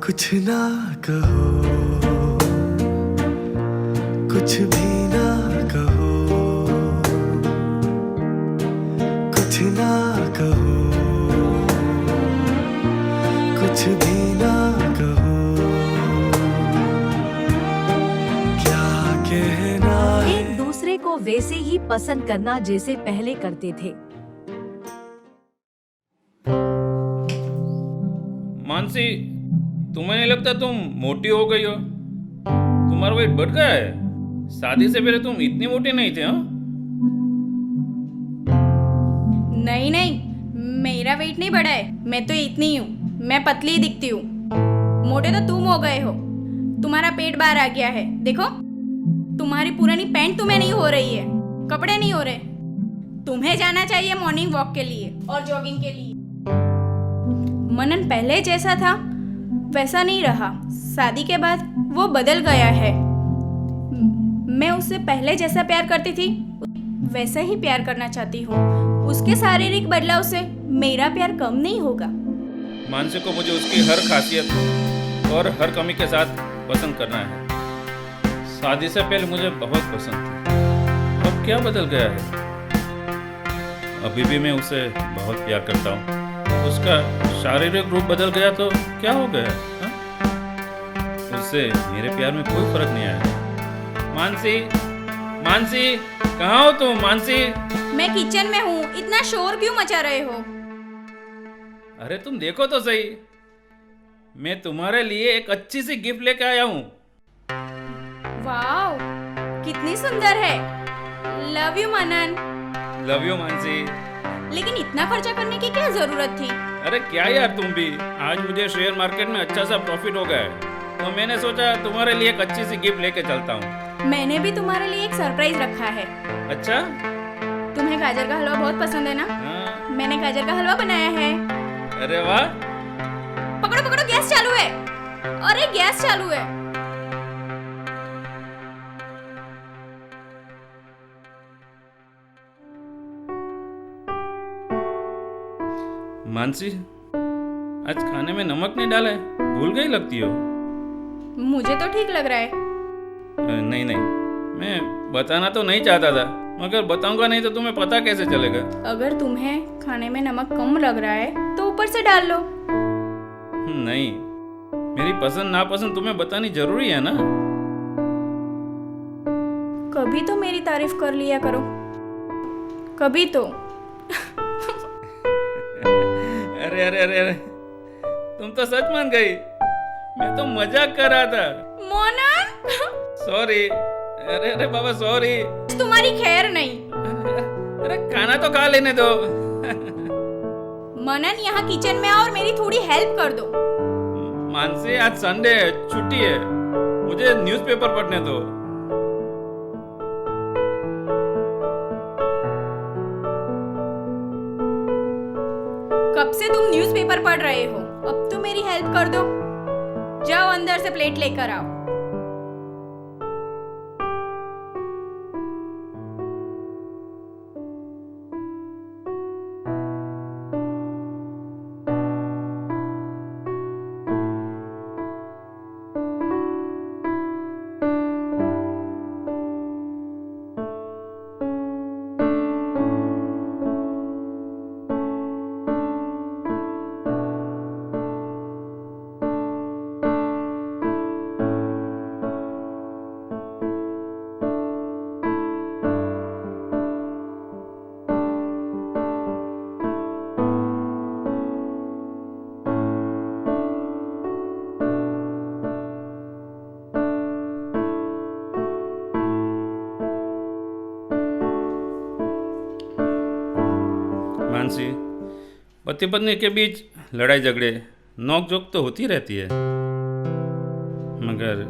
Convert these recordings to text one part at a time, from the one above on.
कुछ ना कहो, कुछ भी ना कहो, कुछ ना कहो, कुछ भी ना कहो, क्या कहना है। एक दूसरे को वैसे ही पसंद करना जैसे पहले करते थे। मानसी, तुम्हें नहीं लगता तुम मोटी हो गई हो? तुम्हारा वेट बढ़ गया है। शादी से पहले तुम इतनी मोटी नहीं थे। हाँ, नहीं नहीं, मेरा वेट नहीं बढ़ा है। मैं तो इतनी हूँ, मैं पतली ही दिखती हूँ। मोटे तो तुम हो गए हो, तुम्हारा पेट बाहर आ गया है। देखो, तुम्हारी पुरानी पैंट तुम्हें नहीं हो रही है, कपड़े नहीं हो रहे। तुम्हें जाना चाहिए मॉर्निंग वॉक के लिए और जॉगिंग के लिए। मनन पहले जैसा था वैसा नहीं रहा। शादी के बाद वो बदल गया है। मैं उससे पहले जैसा प्यार करती थी वैसा ही प्यार करना चाहती हूँ। उसके शारीरिक बदलाव से मेरा प्यार कम नहीं होगा। मानसी को मुझे उसकी हर खासियत और हर कमी के साथ पसंद करना है। शादी से पहले मुझे बहुत पसंद थी, अब क्या बदल गया है? अभी भी मैं उसे बहुत प्यार करता हूँ। उसका शारीरिक रूप बदल गया तो क्या हो गया? हा? उससे मेरे प्यार में कोई फर्क नहीं आया। मानसी, मानसी, कहाँ हो तुम? मानसी, मैं किचन में हूँ, इतना शोर क्यों मचा रहे हो? अरे तुम देखो तो सही, मैं तुम्हारे लिए एक अच्छी सी गिफ्ट लेके आया हूँ। वाओ, कितनी सुंदर है। Love you Manan. Love you Mansi. लेकिन इतना खर्चा करने की क्या जरूरत थी? अरे क्या यार, तुम भी। आज मुझे शेयर मार्केट में अच्छा सा प्रॉफिट हो गया है, तो मैंने सोचा तुम्हारे लिए एक अच्छी सी गिफ्ट लेके चलता हूँ। मैंने भी तुम्हारे लिए एक सरप्राइज रखा है। अच्छा? तुम्हें गाजर का हलवा बहुत पसंद है ना? हाँ। मैंने गाजर का हलवा बनाया है। अरे वाह। पकड़ो पकड़ो, गैस चालू है। अरे गैस चालू है। मानसी, आज खाने में नमक नहीं डाला है, भूल गई लगती हो। मुझे तो ठीक लग रहा है। नहीं नहीं, मैं बताना तो नहीं चाहता था, मगर बताऊंगा नहीं तो तुम्हें पता कैसे चलेगा? अगर तुम्हें खाने में नमक कम लग रहा है तो ऊपर से डाल लो। नहीं, मेरी पसंद नापसंद तुम्हें बतानी जरूरी है ना। कभी तो मेरी तारीफ कर लिया करो, कभी तो। अरे अरे अरे अरे, तुम तो सच मान गई। मैं तो मजाक कर रहा था। मोनन, सॉरी। अरे अरे बाबा, सॉरी। तुम्हारी खैर नहीं। अरे खाना तो खा लेने दो। मनन, यहाँ किचन में आओ और मेरी थोड़ी हेल्प कर दो। मानसी, आज संडे है, छुट्टी है, मुझे न्यूज़पेपर पढ़ने दो। कब से तुम न्यूज़पेपर पढ़ रहे हो? अब तो मेरी हेल्प कर दो। जाओ अंदर से प्लेट लेकर आओ। मानसी, पति पत्नी के बीच लड़ाई झगड़े, नोक झोंक तो होती रहती है, मगर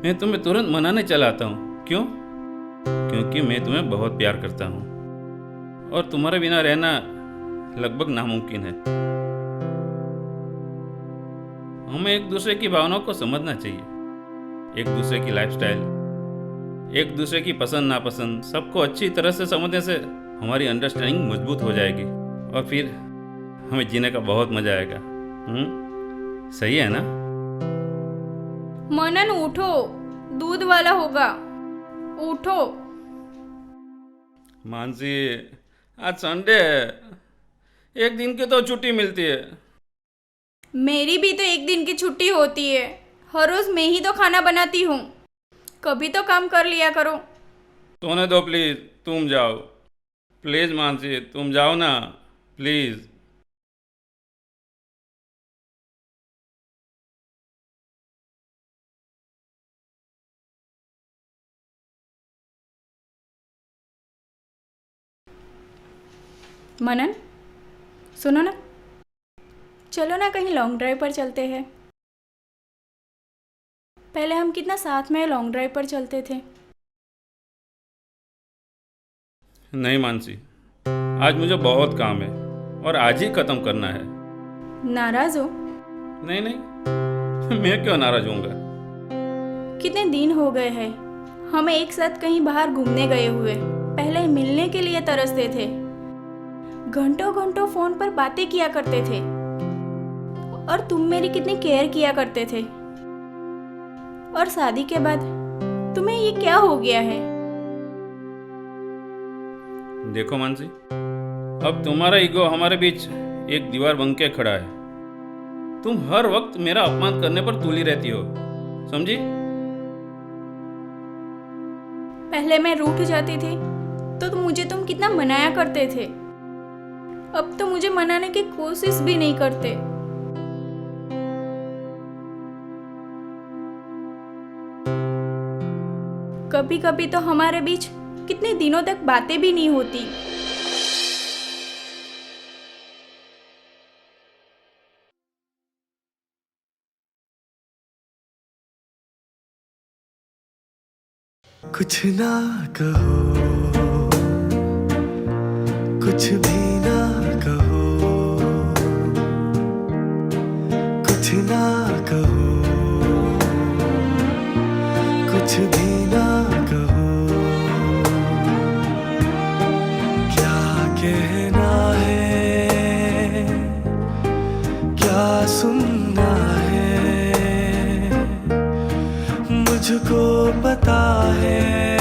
मैं तुम्हें तुरंत मनाने चला आता हूँ। क्यों? क्योंकि मैं तुम्हें बहुत प्यार करता हूँ और तुम्हारे बिना रहना लगभग नामुमकिन है। हमें एक दूसरे की भावनाओं को समझना चाहिए, एक दूसरे की लाइफस्टाइल, एक दूसरे की पसंद नापसंद सबको अच्छी तरह से समझने से हमारी अंडरस्टैंडिंग मजबूत हो जाएगी और फिर हमें जीने का बहुत मजा आएगा। सही है ना? मनन उठो, दूध वाला होगा, उठो। मानसी, आज संडे है, एक दिन की तो छुट्टी मिलती है। मेरी भी तो एक दिन की छुट्टी होती है। हर रोज मैं ही तो खाना बनाती हूँ, कभी तो काम कर लिया करो। सोने दो प्लीज, तुम जाओ। प्लीज मानसी, तुम जाओ ना, प्लीज। मनन, सुनो ना, चलो ना कहीं लॉन्ग ड्राइव पर चलते हैं। पहले हम कितना साथ में लॉन्ग ड्राइव पर चलते थे। नहीं मानसी, आज मुझे बहुत काम है और आज ही खत्म करना है। नाराज हो? नहीं नहीं, मैं क्यों नाराज होऊंगा। कितने दिन हो गए हैं हम एक साथ कहीं बाहर घूमने गए हुए। पहले मिलने के लिए तरसते थे, घंटों घंटों फोन पर बातें किया करते थे, और तुम मेरी कितनी केयर किया करते थे। और शादी के बाद तुम्हें ये क्या हो गया है? देखो मानसी, अब तुम्हारा ईगो हमारे बीच एक दीवार बन के खड़ा है। तुम हर वक्त मेरा अपमान करने पर तुली रहती हो, समझी? पहले मैं रूठ जाती थी तो मुझे तुम कितना मनाया करते थे। अब तो मुझे मनाने की कोशिश भी नहीं करते। कभी कभी तो हमारे बीच कितने दिनों तक बातें भी नहीं होती। कुछ ना कहो, कुछ भी ना कहो, कुछ ना कहो, कुछ भी ना कहो। क्या कहना है, क्या सुनना है, मुझको पता है।